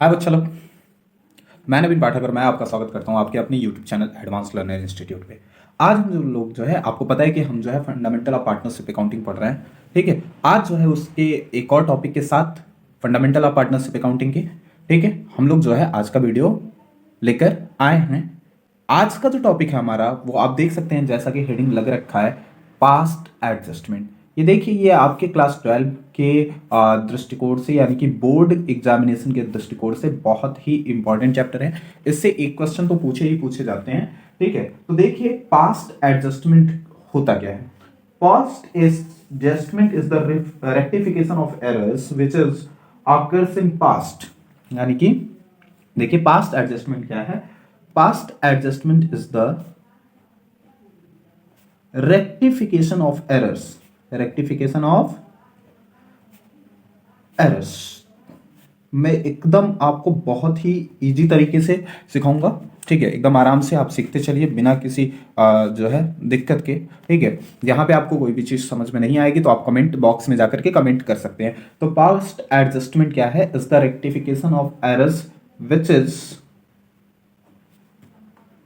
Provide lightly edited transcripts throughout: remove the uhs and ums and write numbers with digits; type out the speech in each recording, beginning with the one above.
हाय बच्चा लोग। मैं नवीन पाठक और मैं आपका स्वागत करता हूं आपके अपने YouTube channel advance learner institute पे। आज हम जो लोग जो है आपको पता है कि हम जो है फंडामेंटल ऑफ पार्टनरशिप अकाउंटिंग पढ़ रहे हैं। ठीक है, आज जो है उसके एक और टॉपिक के साथ फंडामेंटल ऑफ पार्टनरशिप अकाउंटिंग के, ठीक है, हम लोग जो है आज का वीडियो लेकर आए हैं। आज का जो टॉपिक है हमारा वो आप देख सकते हैं, जैसा कि हेडिंग लग रखा है, पास्ट एडजस्टमेंट। ये देखिए, ये आपके क्लास 12 के दृष्टिकोण से, यानी कि बोर्ड एग्जामिनेशन के दृष्टिकोण से बहुत ही इंपॉर्टेंट चैप्टर है। इससे एक क्वेश्चन तो पूछे ही पूछे जाते हैं। ठीक है, तो देखिए पास्ट एडजस्टमेंट होता क्या है। Past adjustment is the rectification of errors which is occurs in past. यानी कि देखिए पास्ट एडजस्टमेंट क्या है। Past adjustment is the rectification of errors, rectification of errors. मैं एकदम आपको बहुत ही इजी तरीके से सिखाऊंगा। ठीक है, एकदम आराम से आप सीखते चलिए बिना किसी जो है दिक्कत के। ठीक है, यहाँ पे आपको कोई भी चीज समझ में नहीं आएगी तो आप कमेंट बॉक्स में जाकर के कमेंट कर सकते हैं। तो पास्ट एडजस्टमेंट क्या है, is the rectification of errors which is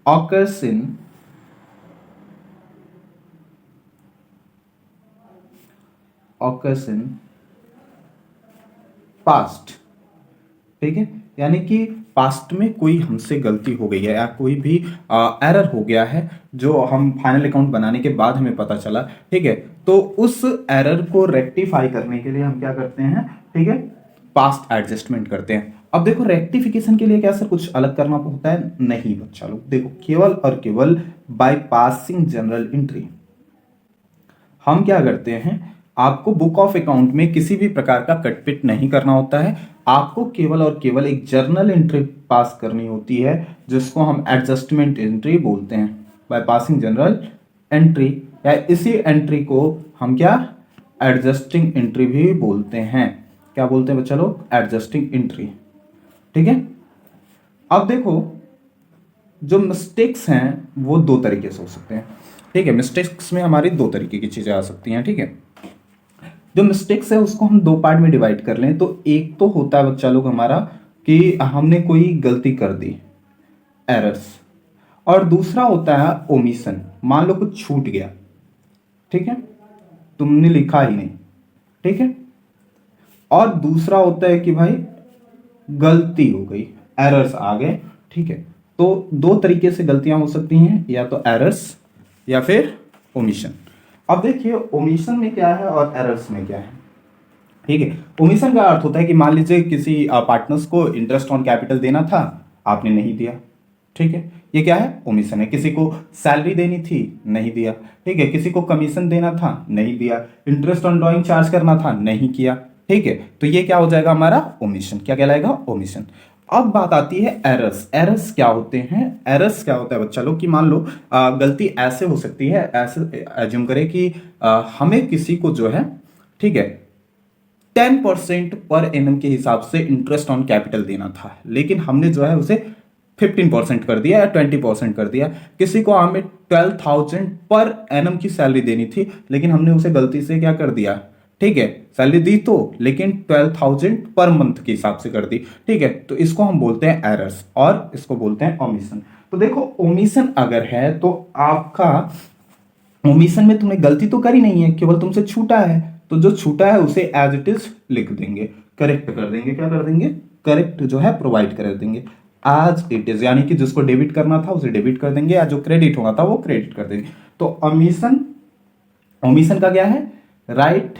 occurs in past. ठीक है, यानी कि पास्ट में कोई हमसे गलती हो गई है या कोई भी एरर हो गया है जो हम फाइनल अकाउंट बनाने के बाद हमें पता चला। ठीक है, तो उस एरर को रेक्टिफाई करने के लिए हम क्या करते हैं, ठीक है, पास्ट एडजस्टमेंट करते हैं। अब देखो रेक्टिफिकेशन के लिए क्या सर कुछ अलग करना होता है? नहीं बच्चा लोग, देखो केवल और केवल बाय पासिंग जनरल एंट्री हम क्या करते हैं, आपको बुक ऑफ अकाउंट में किसी भी प्रकार का कटपिट नहीं करना होता है। आपको केवल और केवल एक जर्नल एंट्री पास करनी होती है जिसको हम एडजस्टमेंट एंट्री बोलते हैं। बाय पासिंग जनरल एंट्री, या इसी एंट्री को हम क्या एडजस्टिंग एंट्री भी बोलते हैं। क्या बोलते हैं बच्चा लोग? Adjusting entry. ठीक है, अब देखो जो मिस्टेक्स हैं वो दो तरीके से हो सकते हैं। ठीक है, मिस्टेक्स में हमारी दो तरीके की चीजें आ सकती हैं। ठीक है, जो मिस्टेक्स है उसको हम दो पार्ट में डिवाइड कर लें तो एक तो होता है बच्चा लोग हमारा कि हमने कोई गलती कर दी, एरर्स, और दूसरा होता है ओमिशन। मान लो कुछ छूट गया, ठीक है, तुमने लिखा ही नहीं, ठीक है, और दूसरा होता है कि भाई गलती हो गई, एरर्स आ गए। ठीक है, तो दो तरीके से गलतियां हो सकती हैं, या तो एरर्स या फिर ओमिशन। अब देखिए ओमिशन में क्या है और एरर्स में क्या है। ठीक है, ओमिशन का अर्थ होता है कि मान लीजिए किसी पार्टनर्स को इंटरेस्ट ऑन कैपिटल देना था, आपने नहीं दिया। ठीक है, ये क्या है? ओमिशन है। किसी को सैलरी देनी थी, नहीं दिया। ठीक है, किसी को कमीशन देना था, नहीं दिया। इंटरेस्ट ऑन ड्राइंग चार्ज करना था, नहीं किया। ठीक है, तो ये क्या हो जाएगा हमारा? ओमिशन। क्या कहलाएगा? ओमिशन। अब बात आती है एरर्स। एरर्स क्या होते हैं? एरर्स क्या होता है बच्चा लोग कि मान लो गलती ऐसे हो सकती है, ऐसे एज्यूम करें कि हमें किसी को जो है, ठीक है, 10% पर एनम के हिसाब से इंटरेस्ट ऑन कैपिटल देना था, लेकिन हमने जो है उसे 15% कर दिया या 20% कर दिया। किसी को हमें 12,000 पर एनम की सैलरी देनी थी, लेकिन हमने उसे गलती से क्या कर दिया, ठीक है, सैलरी दी तो, लेकिन 12,000 पर मंथ के हिसाब से कर दी। ठीक है, तो इसको हम बोलते हैं एरर्स और इसको बोलते हैं ओमिशन। तो देखो ओमिशन अगर है तो आपका ओमिशन में तुमने गलती तो करी नहीं है, केवल तुमसे छूटा है, तो जो छूटा है उसे एज इट इज लिख देंगे, करेक्ट कर देंगे। क्या कर देंगे? करेक्ट जो है प्रोवाइड कर देंगे एज इट इज, यानी कि जिसको डेबिट करना था उसे डेबिट कर देंगे, या जो क्रेडिट होना था वो क्रेडिट कर देंगे। तो ओमिशन, ओमिशन का क्या है? राइट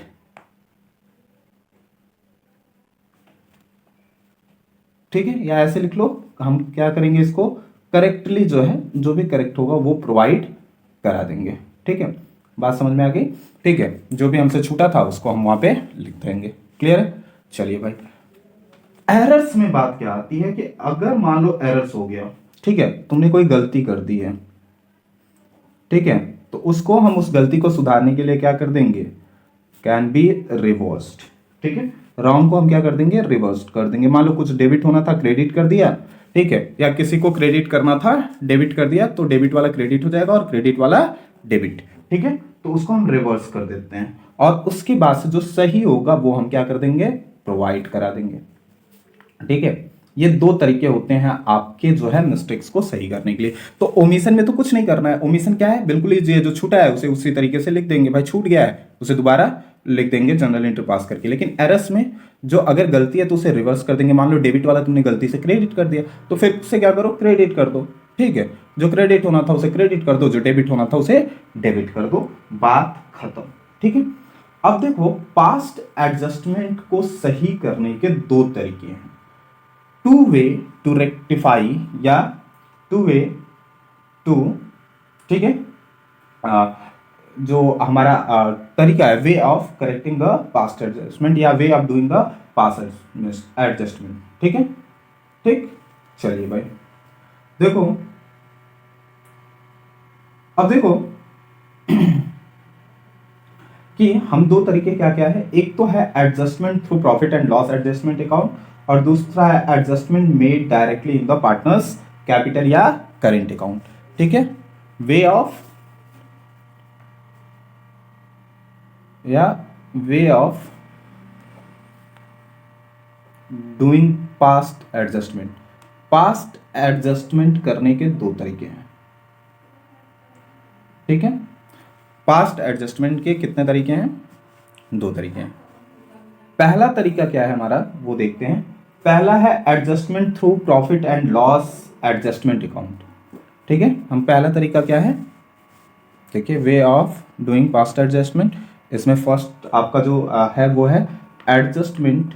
ठीक है, या ऐसे लिख लो, हम क्या करेंगे इसको करेक्टली जो है, जो भी करेक्ट होगा वो प्रोवाइड करा देंगे। ठीक है, बात समझ में आ गई? ठीक है, जो भी हमसे छूटा था उसको हम वहां पे लिख देंगे। क्लियर है? चलिए भाई, एरर्स में बात क्या आती है कि अगर मान लो एरर्स हो गया, ठीक है, तुमने कोई गलती कर दी है, ठीक है, तो उसको हम उस गलती को सुधारने के लिए क्या कर देंगे? Can be reversed. ठीक है, रॉन्ग को हम क्या कर देंगे? रिवर्स्ड कर देंगे। मान लो कुछ डेबिट होना था, क्रेडिट कर दिया, ठीक है, या किसी को क्रेडिट करना था, डेबिट कर दिया, तो डेबिट वाला क्रेडिट हो जाएगा और क्रेडिट वाला डेबिट। ठीक है, तो उसको हम रिवर्स कर देते हैं, और उसके बाद से जो सही होगा वो हम क्या कर देंगे? प्रोवाइड करा देंगे। ठीक है, ये दो तरीके होते हैं आपके जो है मिस्टेक्स को सही करने के लिए। तो ओमिशन में तो कुछ नहीं करना है। ओमिशन क्या है, बिल्कुल ही जो छूटा है उसे उसी तरीके से लिख देंगे, भाई छूट गया है उसे दोबारा लिख देंगे जनरल एंट्री पास करके। लेकिन एरर्स में जो अगर गलती है तो उसे रिवर्स कर देंगे। मान लो डेबिट वाला तुमने गलती से क्रेडिट कर दिया, तो फिर उसे क्या करो, क्रेडिट कर दो। ठीक है, जो क्रेडिट होना था उसे क्रेडिट कर दो, जो डेबिट होना था उसे डेबिट कर दो, बात खत्म। ठीक है, अब देखो पास्ट एडजस्टमेंट को सही करने के दो तरीके हैं, टू वे टू रेक्टिफाई या टू वे टू, ठीक है, जो हमारा तरीका है, way of correcting the past adjustment या way of doing the past adjustment. ठीक है, ठीक, चलिए भाई देखो, अब देखो कि हम दो तरीके क्या क्या है, एक तो है adjustment through profit and loss adjustment account और दूसरा है adjustment made directly in the partners capital या करेंट अकाउंट। ठीक है, way of doing past adjustment. Past adjustment करने के दो तरीके हैं। ठीक है, पास्ट एडजस्टमेंट के कितने तरीके हैं, दो तरीके हैं। पहला तरीका क्या है हमारा वो देखते हैं। पहला है adjustment through profit and loss adjustment account. ठीक है, हम पहला तरीका क्या है देखिए, वे ऑफ डूइंग पास्ट एडजस्टमेंट। इसमें फर्स्ट आपका जो है वो है एडजस्टमेंट,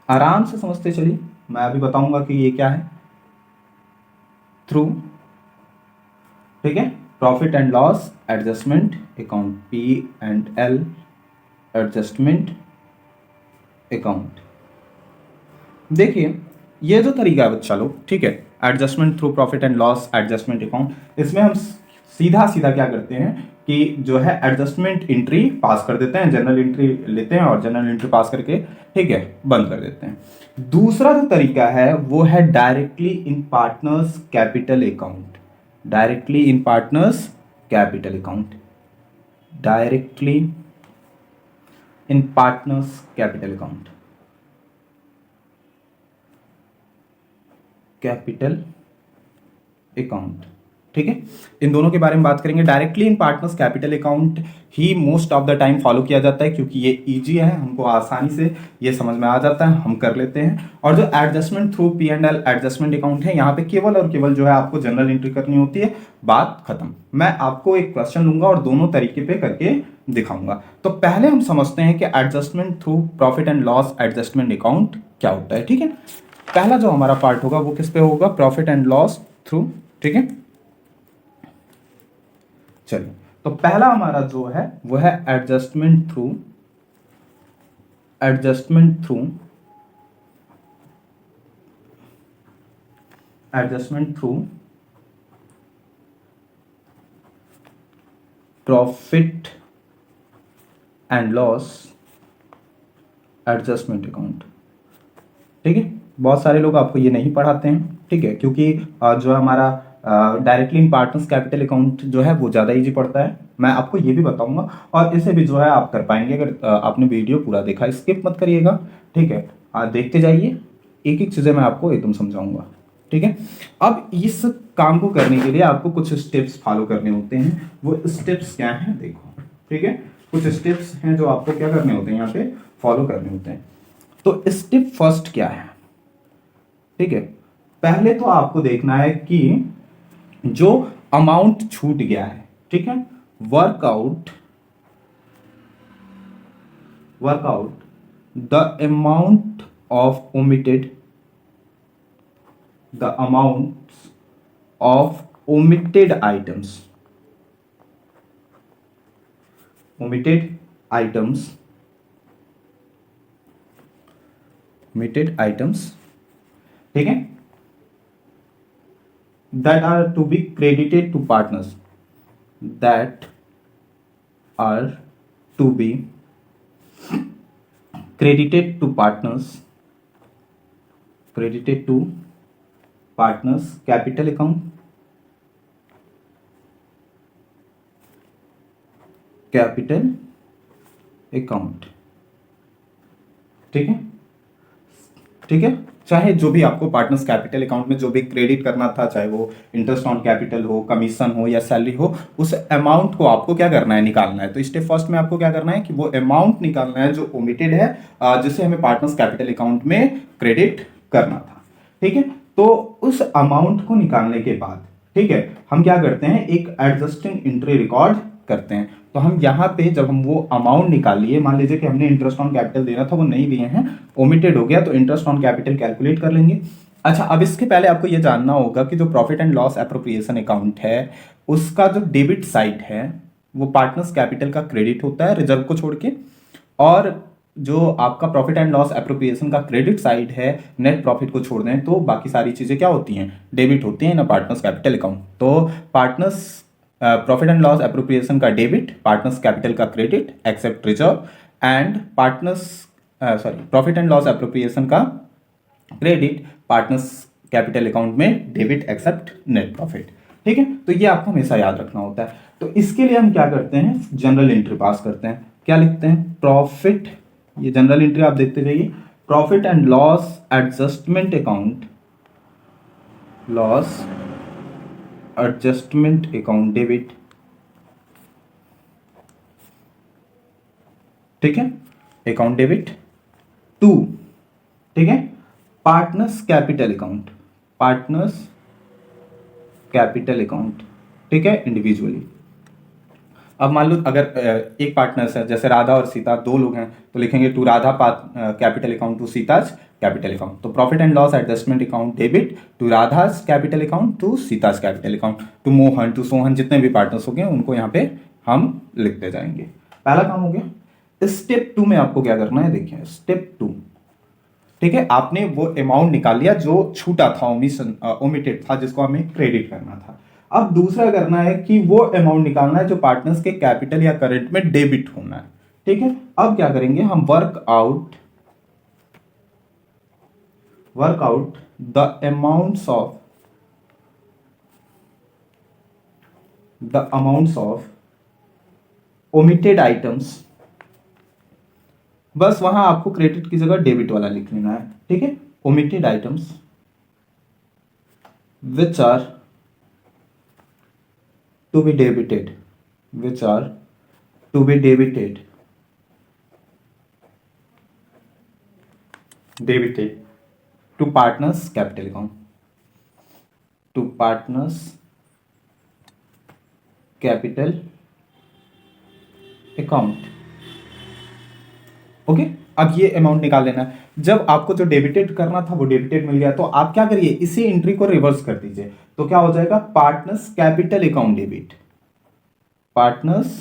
आराम से समझते चलिए, मैं अभी बताऊंगा कि ये क्या है, थ्रू, ठीक है, profit and loss adjustment account, P and L adjustment account. देखिए ये जो तरीका है बच्चा लोग, ठीक है, adjustment through profit and loss adjustment account, इसमें हम सीधा सीधा क्या करते हैं कि जो है एडजस्टमेंट एंट्री पास कर देते हैं, जनरल एंट्री लेते हैं और जनरल एंट्री पास करके, ठीक है, बंद कर देते हैं। दूसरा जो तरीका है वो है directly in partners capital account, directly in partners capital account, directly in partners capital account, capital account. ठीक है, इन दोनों के बारे में बात करेंगे। Directly in partners capital account he most of the time follow किया जाता है क्योंकि ये इजी है, हमको आसानी से ये समझ में आ जाता है, हम कर लेते हैं। और जो adjustment through P and L adjustment account है, यहाँ पे केवल और केवल जो है आपको जनरल एंट्री करनी होती है, बात खत्म। मैं आपको एक क्वेश्चन लूंगा और दोनों तरीके पे करके दिखाऊंगा। तो पहले हम समझते हैं कि adjustment through profit and loss adjustment account क्या होता है। ठीक है, पहला जो हमारा पार्ट होगा वो किस पे होगा, प्रॉफिट एंड लॉस थ्रू। ठीक है, चलिए, तो पहला हमारा जो है वो है adjustment through, adjustment through, adjustment through profit and loss adjustment account. ठीक है, बहुत सारे लोग आपको ये नहीं पढ़ाते हैं, ठीक है, क्योंकि जो हमारा directly in partners capital account जो है वो ज़्यादा इजी पड़ता है। मैं आपको ये भी बताऊंगा और इसे भी जो है आप कर पाएंगे अगर आपने वीडियो पूरा देखा, स्किप मत करिएगा। ठीक है, देखते जाइए, एक एक चीज़ें मैं आपको एकदम समझाऊंगा। ठीक है, अब इस काम को करने के लिए आपको कुछ स्टेप्स फॉलो करने होते हैं। वो स्टेप्स क्या हैं देखो, ठीक है, कुछ स्टेप्स हैं जो आपको क्या करने होते हैं, यहाँ पे फॉलो करने होते हैं। तो स्टेप फर्स्ट क्या है, ठीक है, पहले तो आपको देखना है कि जो अमाउंट छूट गया है, ठीक है, workout the amount of omitted, the amount of omitted items, omitted items, omitted items, ठीक है, that are to be credited to partners, that are to be credited to partners, credited to partners capital account, capital account। ठीक है, ठीक है, चाहे जो भी आपको पार्टनर्स कैपिटल अकाउंट में जो भी क्रेडिट करना था, चाहे वो इंटरेस्ट ऑन कैपिटल हो, कमीशन हो या सैलरी हो, उस अमाउंट को आपको क्या करना है, निकालना है। तो स्टेप फर्स्ट में आपको क्या करना है कि वो अमाउंट निकालना है जो ओमिटेड है, जिसे हमें पार्टनर्स कैपिटल अकाउंट में क्रेडिट करना था। ठीक है, तो उस अमाउंट को निकालने के बाद, ठीक है, हम क्या करते हैं, एक एडजस्टिंग एंट्री रिकॉर्ड करते हैं। तो हम यहाँ पे जब हम वो अमाउंट निकाल लिए, मान लीजिए कि हमने इंटरेस्ट ऑन कैपिटल देना था वो नहीं दिए हैं, ओमिटेड हो गया, तो इंटरेस्ट ऑन कैपिटल कैलकुलेट कर लेंगे। अच्छा, अब इसके पहले आपको ये जानना होगा कि जो profit and loss appropriation account है, उसका जो डेबिट साइड है वो पार्टनर्स कैपिटल का क्रेडिट होता है रिजर्व को छोड़ के, और जो आपका प्रॉफिट एंड लॉस एप्रोप्रिएशन का क्रेडिट साइड है नेट प्रॉफिट को छोड़ दें तो बाकी सारी चीजें क्या होती हैं, डेबिट होती हैं इन पार्टनर्स कैपिटल अकाउंट। तो partners profit and loss appropriation का डेबिट, पार्टनर्स कैपिटल का credit except reserve, and partners sorry profit and loss appropriation का क्रेडिट, पार्टनर्स कैपिटल अकाउंट में डेबिट एक्सेप्ट नेट प्रॉफिट। ठीक है, तो ये आपको हमेशा याद रखना होता है। तो इसके लिए हम क्या करते हैं, जनरल एंट्री पास करते हैं। क्या लिखते हैं, प्रॉफिट, ये जनरल एंट्री आप देखते जाइए, profit and loss adjustment account, loss adjustment account debit. ठीक है, अकाउंट डेबिट टू, ठीक है, partners capital account, partners capital account, ठीक है, इंडिविजुअली। अब मान लो अगर एक पार्टनर्स है, जैसे राधा और सीता, दो लोग हैं, तो लिखेंगे to Radha capital account to Sita's capital account. तो profit and loss adjustment account debit to Radha's capital account to Sita's capital account, to Mohan, to Sohan, जितने भी पार्टनर्स हो गए उनको यहाँ पे हम लिखते जाएंगे। पहला काम हो गया। स्टेप टू में आपको क्या करना है, देखिए स्टेप टू, ठीक है, आपने वो अमाउंट निकाल लिया जो छूटा था, ओमिटेड था, जिसको हमें क्रेडिट करना था। अब दूसरा करना है कि वो अमाउंट निकालना है जो पार्टनर्स के कैपिटल या करंट में डेबिट होना है। ठीक है, अब क्या करेंगे हम, work out the amounts of omitted items. बस वहां आपको क्रेडिट की जगह डेबिट वाला लिख लेना है। ठीक है, omitted items which are to be debited, which are to be debited to partners capital account, to partners capital account। Okay, अब ये अमाउंट निकाल लेना है। जब आपको जो डेबिटेड करना था वो डेबिटेड मिल गया, तो आप क्या करिए, इसी एंट्री को रिवर्स कर दीजिए। तो क्या हो जाएगा, partners capital account debit, partners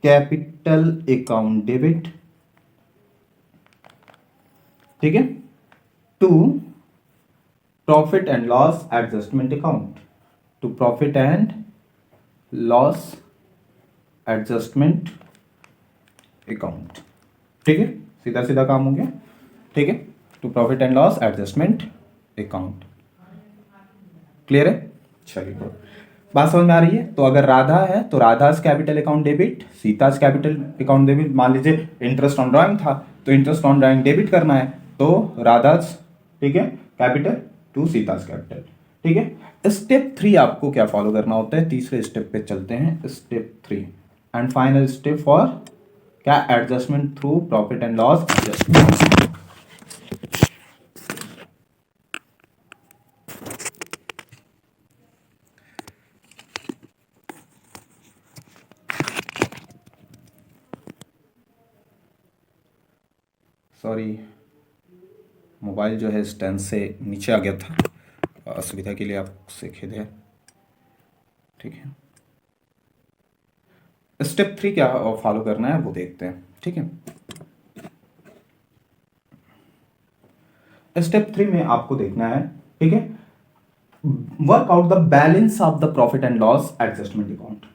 capital account debit, ठीक है, to profit and loss adjustment account, to profit and loss adjustment account. ठीक है, सीधा सीधा काम हो गया। ठीक है, to profit and loss adjustment account. Clear है, चलिए बात समझ में आ रही है। तो अगर राधा है तो Radha's capital account debit, Sita's capital account debit. मान लीजिए इंटरेस्ट ऑन ड्राइंग था तो इंटरेस्ट ऑन ड्राइंग डेबिट करना है, तो राधाज, ठीक है, कैपिटल टू सीताज कैपिटल। ठीक है, स्टेप थ्री आपको क्या फॉलो करना होता है, तीसरे स्टेप पे चलते हैं, step three and final step for क्या, adjustment through profit and loss adjustment. Sorry, mobile जो है स्टैंड से नीचे आ गया था, असुविधा के लिए आपसे खेद है। ठीक है, स्टेप थ्री क्या फॉलो करना है वो देखते हैं। ठीक है, स्टेप थ्री में आपको देखना है, ठीक है, work out the balance of the profit and loss adjustment account.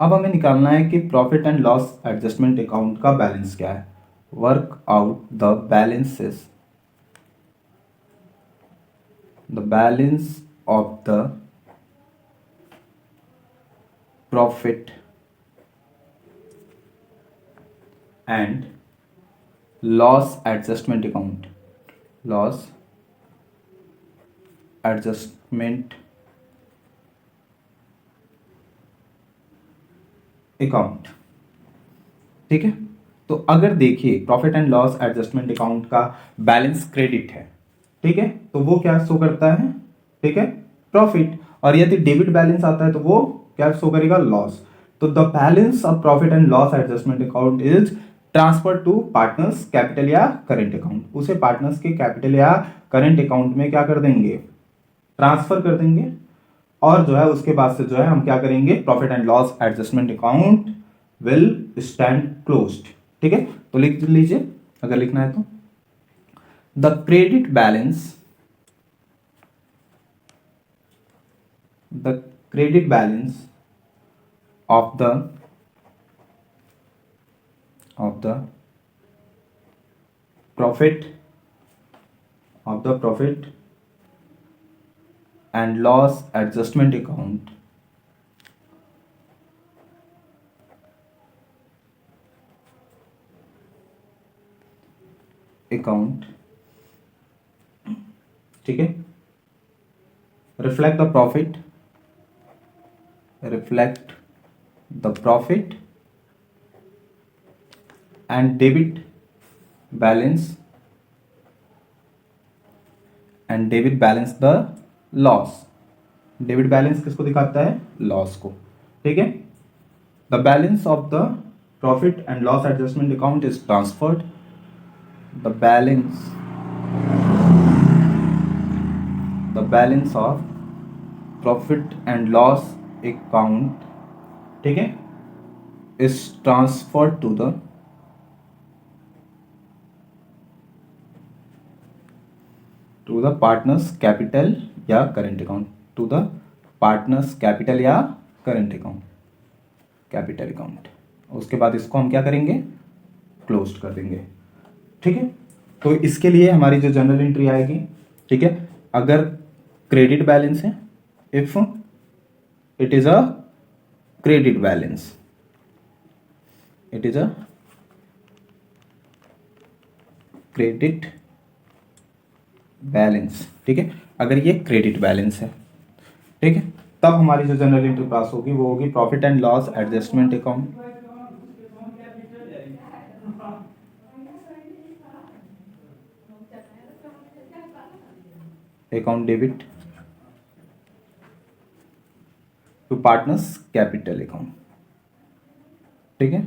अब हमें निकालना है कि profit and loss adjustment account का बैलेंस क्या है। Work out the balances, the balance of the profit and loss adjustment account, loss adjustment account. ठीक है, तो अगर देखिए profit and loss adjustment account का बैलेंस क्रेडिट है, ठीक है, तो वो क्या शो करता है, ठीक है, प्रॉफिट। और यदि डेबिट बैलेंस आता है तो वो क्या शो करेगा, लॉस। तो the balance of profit and loss adjustment account is transfer to partners capital या करेंट अकाउंट। उसे पार्टनर्स के कैपिटल या करेंट अकाउंट में क्या कर देंगे, ट्रांसफर कर देंगे। और जो है उसके बाद से जो है हम क्या करेंगे, profit and loss adjustment account will stand closed. ठीक है, तो लिख लीजिए अगर लिखना है तो, the credit balance, the credit balance of the profit, of the profit and loss adjustment account ठीक है, reflect the profit, reflect the profit and debit balance, and debit balance the loss। Debit balance किसको दिखाता है, loss को। ठीक है, the balance of the profit and loss adjustment account is transferred, the balance, the balance of profit and loss account, ठीक है, is transferred to the partners capital या current account, to the partners capital या current account, capital account. उसके बाद इसको हम क्या करेंगे, क्लोज कर देंगे। ठीक है, तो इसके लिए हमारी जो जनरल एंट्री आएगी, ठीक है, अगर क्रेडिट बैलेंस है, if it is a credit balance, it is a credit balance. ठीक है, अगर ये क्रेडिट बैलेंस है, ठीक है, तब हमारी जो जनरल एंट्री पास होगी वो होगी profit and loss adjustment account, account debit to partners capital account. ठीक है,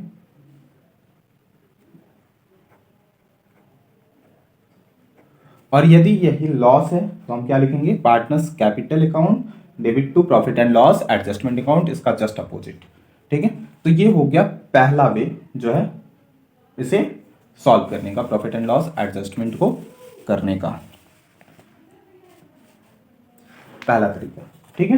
और यदि यही लॉस है तो हम क्या लिखेंगे, partners capital account debit to profit and loss adjustment account, इसका जस्ट अपोजिट। ठीक है, तो ये हो गया पहला वे जो है इसे सॉल्व करने का, प्रॉफिट एंड लॉस एडजस्टमेंट को करने का पहला तरीका। ठीक है,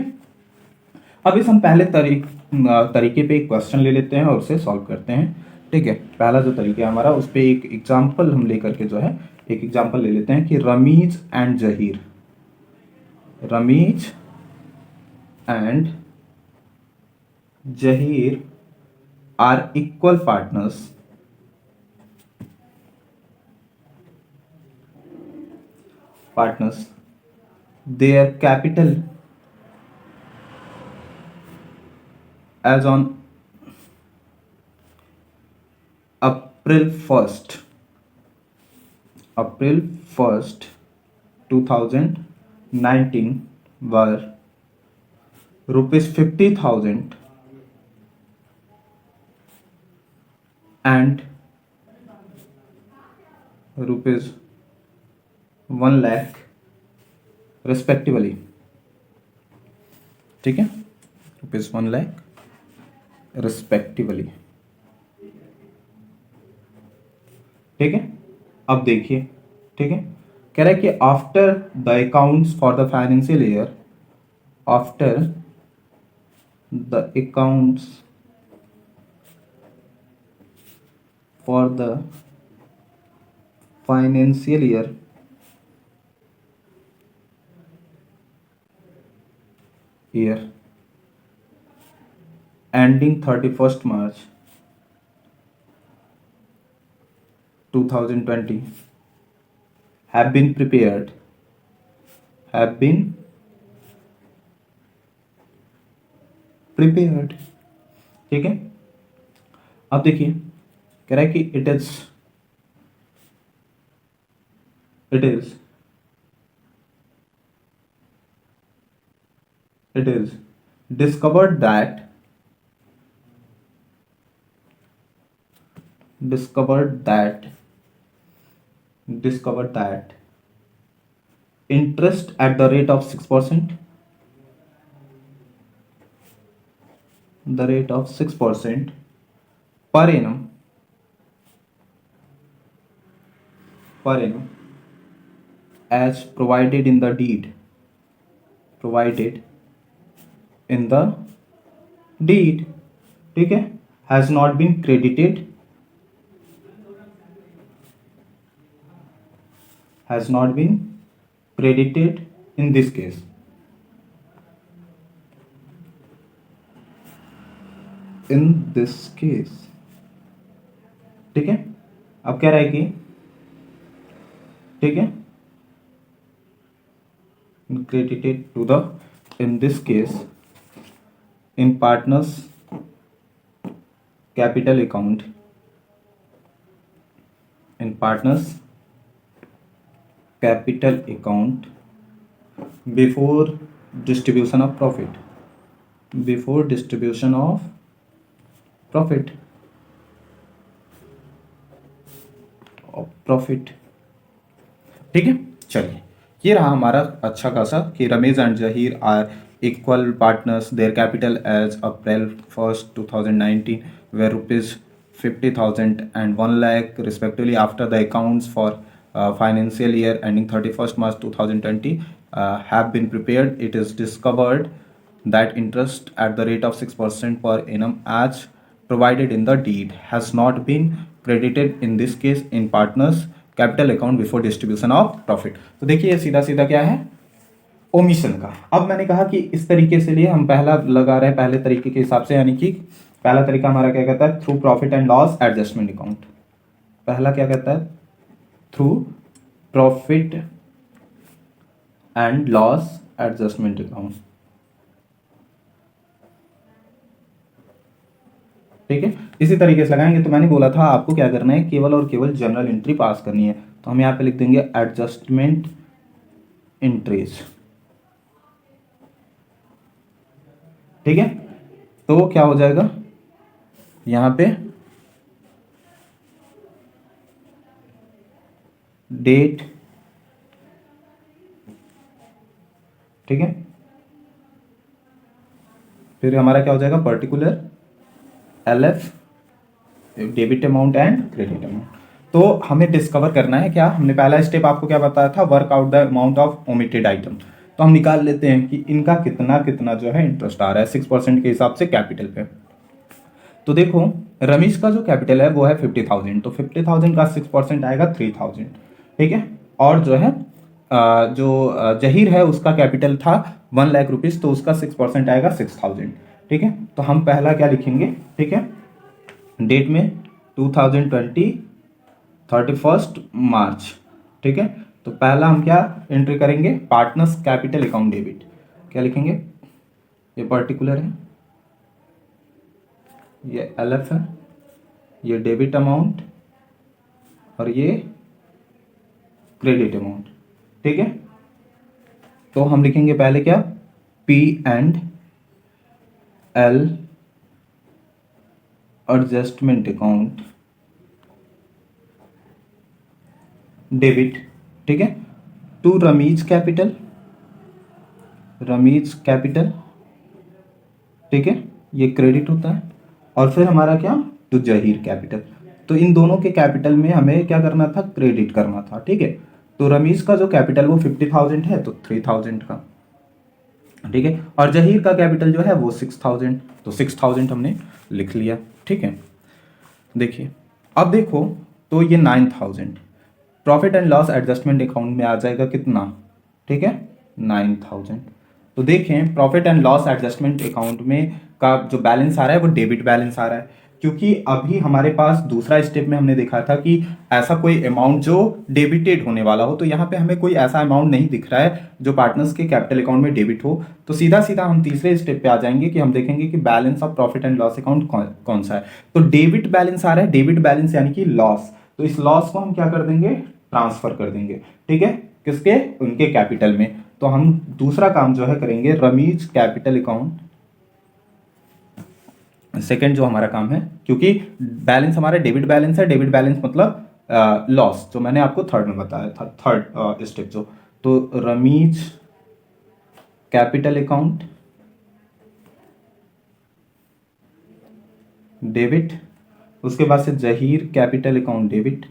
अब इस हम पहले तरीके पे एक क्वेश्चन ले लेते हैं और उसे सॉल्व करते हैं। ठीक है, पहला जो तरीका है हमारा, उस पर एक एग्जाम्पल हम लेकर के जो है एक एग्जाम्पल ले लेते हैं कि Rameez and Zaheer, Rameez and Zaheer are equal partners, their capital as on April 1st, April 1st 2019 were rupees 50,000 and rupees 1 lakh respectively। ठीक है, रुपीज 1 लाख रिस्पेक्टिवली। ठीक है, अब देखिए, ठीक है, कह रहा है कि after the accounts for the financial year, after the accounts for the financial year ending 31st March 2020 have been prepared, have been prepared। ठीक है, अब देखिए कह रहा है कि it is it is it is discovered that discovered that discovered that interest at the rate of 6%, the rate of 6% per annum as provided in the deed, provided in the deed, ठीक है, has not been credited, has not been credited in this case, in this case। ठीक है, अब कह रहा है कि ठीक है, credited to the, in this case, in partners capital account, in partners capital account before distribution of profit, before distribution of profit, profit. ठीक है, चलिए ये रहा हमारा अच्छा खासा कि Ramesh and Zaheer are equal partners, their capital as April 1st 2019 were ₹50,000 and 1 lakh respectively after the accounts for financial year ending 31st March 2020 have been prepared. It is discovered that interest at the rate of 6% per annum as provided in the deed has not been credited in this case in partners capital account before distribution of profit. तो देखिए सीधा सीधा क्या है, omission का। अब मैंने कहा कि इस तरीके से लिए हम पहला लगा रहे हैं पहले तरीके के हिसाब से, यानी कि पहला तरीका हमारा क्या कहता है, through profit and loss adjustment account. पहला क्या कहता है, through profit and loss adjustment account. ठीक है, इसी तरीके से लगाएंगे। तो मैंने बोला था आपको क्या करना है, केवल और केवल जनरल एंट्री पास करनी है। तो हम यहाँ पे लिख देंगे एडजस्टमेंट एंट्रीज। ठीक है, तो क्या हो जाएगा यहाँ पे डेट, ठीक है, फिर हमारा क्या हो जाएगा particular LF, debit amount and credit amount. तो हमें डिस्कवर करना है क्या, हमने पहला स्टेप आपको क्या बताया था, work out the amount of omitted item. तो हम निकाल लेते हैं कि इनका कितना कितना जो है इंटरेस्ट आ रहा है 6% के हिसाब से कैपिटल पे। तो देखो रमेश का जो कैपिटल है वो है 50,000, तो 50,000 का 6% आएगा 3,000। ठीक है, और जो है जो जहीर है उसका कैपिटल था 1 लाख रुपीज, तो उसका 6% आएगा 6,000। ठीक है, तो हम पहला क्या लिखेंगे, ठीक है, डेट में 2020 31 मार्च। ठीक है, तो पहला हम क्या एंट्री करेंगे, पार्टनर्स कैपिटल अकाउंट डेबिट। क्या लिखेंगे, ये पर्टिकुलर है, ये LF है, ये डेबिट अमाउंट और ये क्रेडिट अमाउंट। ठीक है, तो हम लिखेंगे पहले क्या, P&L एडजस्टमेंट अकाउंट डेबिट। ठीक है, to Rameez capital, Rameez capital. ठीक है, ये क्रेडिट होता है, और फिर हमारा क्या, टू जहीर कैपिटल। तो इन दोनों के कैपिटल में हमें क्या करना था, क्रेडिट करना था। ठीक है, तो रमीज का जो कैपिटल वो 50,000 है, तो 3,000 का। ठीक है, और जहीर का कैपिटल जो है वो 6,000, तो 6,000 हमने लिख लिया। ठीक है, देखिए अब देखो तो ये 9,000 profit and loss adjustment account में आ जाएगा कितना, ठीक है 9,000। तो देखें profit and loss adjustment account में का जो बैलेंस आ रहा है वो डेबिट बैलेंस आ रहा है। क्योंकि अभी हमारे पास दूसरा स्टेप में हमने देखा था कि ऐसा कोई अमाउंट जो डेबिटेड होने वाला हो, तो यहाँ पे हमें कोई ऐसा अमाउंट नहीं दिख रहा है जो पार्टनर्स के कैपिटल अकाउंट में डेबिट हो। तो सीधा सीधा हम तीसरे स्टेप पे आ जाएंगे कि हम देखेंगे कि balance of profit and loss account कौन सा है। तो डेबिट बैलेंस आ रहा है, डेबिट बैलेंस यानी कि लॉस, तो इस लॉस को हम क्या कर देंगे, ट्रांसफर कर देंगे। ठीक है, किसके, उनके कैपिटल में। तो हम दूसरा काम जो है करेंगे रमीज कैपिटल अकाउंट, सेकंड जो हमारा काम है, क्योंकि बैलेंस हमारा डेबिट बैलेंस है, डेबिट बैलेंस मतलब लॉस, जो मैंने आपको थर्ड में बताया था, थर्ड स्टेप जो। तो रमीज कैपिटल अकाउंट डेबिट, उसके बाद से Zaheer capital account debit,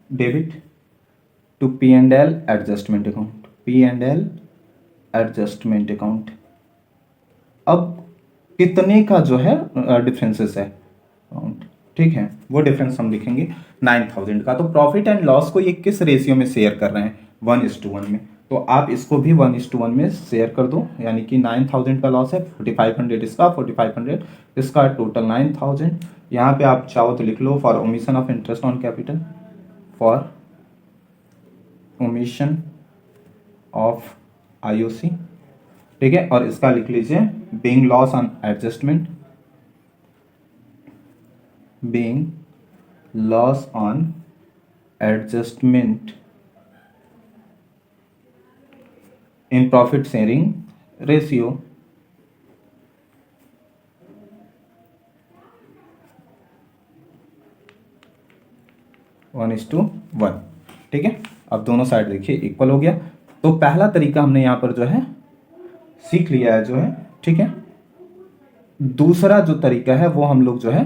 debit to P and L adjustment account, P and L adjustment account. अब कितने का जो है डिफरेंसेस है अकाउंट, ठीक है, वो डिफरेंस हम लिखेंगे 9000 का। तो प्रॉफिट एंड लॉस को ये किस रेशियो में शेयर कर रहे हैं, 1:1 में। तो आप इसको भी 1:1 में शेयर कर दो, यानी कि 9000 का लॉस है, 4500 इसका, 4500 इसका, टोटल 9000। यहाँ पे आप चाहो तो लिख लो for omission of interest on capital, for omission of IOC, ठीक है, और इसका लिख लीजिए being loss on adjustment, being loss on adjustment in profit sharing ratio, one is to one. ठीक है, अब दोनों साइड देखिए इक्वल हो गया। तो पहला तरीका हमने यहां पर जो है सीख लिया है जो है, ठीक है। दूसरा जो तरीका है वो हम लोग जो है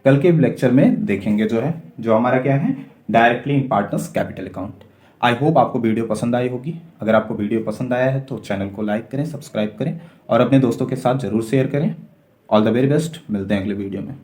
कल के लेक्चर में देखेंगे, जो है जो हमारा क्या है, directly in partners capital account. I hope आपको वीडियो पसंद आई होगी। अगर आपको वीडियो पसंद आया है तो चैनल को लाइक करें, सब्सक्राइब करें और अपने दोस्तों के साथ जरूर शेयर करें। ऑल द वेरी बेस्ट, मिलते हैं अगले वीडियो में।